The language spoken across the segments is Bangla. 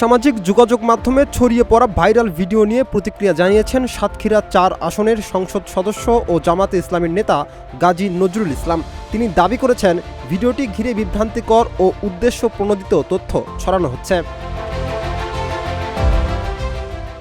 সামাজিক যোগাযোগ মাধ্যমে ছড়িয়ে পড়া ভাইরাল ভিডিও নিয়ে প্রতিক্রিয়া জানিয়েছেন সাতক্ষীরা ৪ আসনের সংসদ সদস্য ও জামাতে ইসলামের নেতা গাজী নজরুল ইসলাম। তিনি দাবি করেছেন, ভিডিওটি ঘিরে বিভ্রান্তিকর ও উদ্দেশ্য প্রণোদিত তথ্য ছড়ানো হচ্ছে।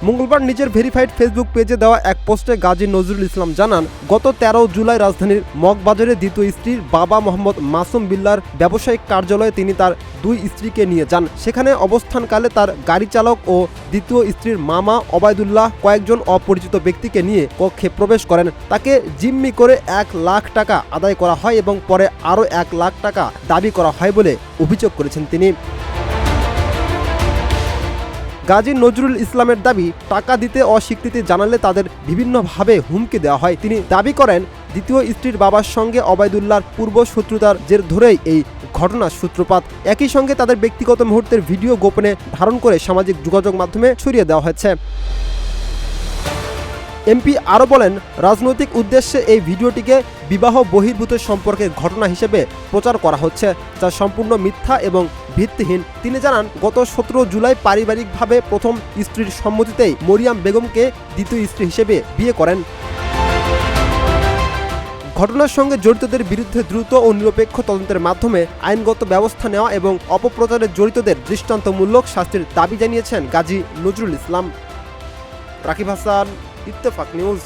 মঙ্গলবার নিজের ভেরিফাইড ফেসবুক পেজে দেওয়া এক পোস্টে গাজী নজরুল ইসলাম জানান, গত ১৩ জুলাই রাজধানীর মগবাজারে দ্বিতীয় স্ত্রীর বাবা মোহাম্মদ মাসুম বিল্লার ব্যবসায়িক কার্যালয়ে তিনি তার ২ স্ত্রীকে নিয়ে যান। সেখানে অবস্থানকালে তার গাড়ি চালক ও দ্বিতীয় স্ত্রীর মামা ওবায়দুল্লাহ কয়েকজন অপরিচিত ব্যক্তিকে নিয়ে কক্ষে প্রবেশ করেন। তাকে জিম্মি করে ১ লাখ টাকা আদায় করা হয় এবং পরে আরও ১ লাখ টাকা দাবি করা হয় বলে অভিযোগ করেছেন তিনি। গাজী নজরুল ইসলামের দাবি, টাকা দিতে অস্বীকৃতি জানালে তাদের বিভিন্নভাবে হুমকি দেওয়া হয়। তিনি দাবি করেন, দ্বিতীয় স্ত্রীর বাবার সঙ্গে ওবায়দুল্লাহর পূর্ব শত্রুতার জের ধরেই এই ঘটনার সূত্রপাত। একই সঙ্গে তাদের ব্যক্তিগত মুহূর্তের ভিডিও গোপনে ধারণ করে সামাজিক যোগাযোগ মাধ্যমে ছড়িয়ে দেওয়া হয়েছে। এমপি আরও বলেন, রাজনৈতিক উদ্দেশ্যে এই ভিডিওটিকে বিবাহ বহির্ভূত সম্পর্কের ঘটনা হিসেবে প্রচার করা হচ্ছে, যা সম্পূর্ণ মিথ্যা এবং ভিত্তিহীন। তিনি জানান, গত ১৭ জুলাই পারিবারিকভাবে প্রথম স্ত্রীর সম্মতিতেই মরিয়ম বেগমকে দ্বিতীয় স্ত্রী হিসেবে বিয়ে করেন। ঘটনার সঙ্গে জড়িতদের বিরুদ্ধে দ্রুত ও নিরপেক্ষ তদন্তের মাধ্যমে আইনগত ব্যবস্থা নেওয়া এবং অপপ্রচারে জড়িতদের দৃষ্টান্তমূলক শাস্তির দাবি জানিয়েছেন গাজী নজরুল ইসলাম। রাকিব হাসান, ইত্তেফাক নিউজ।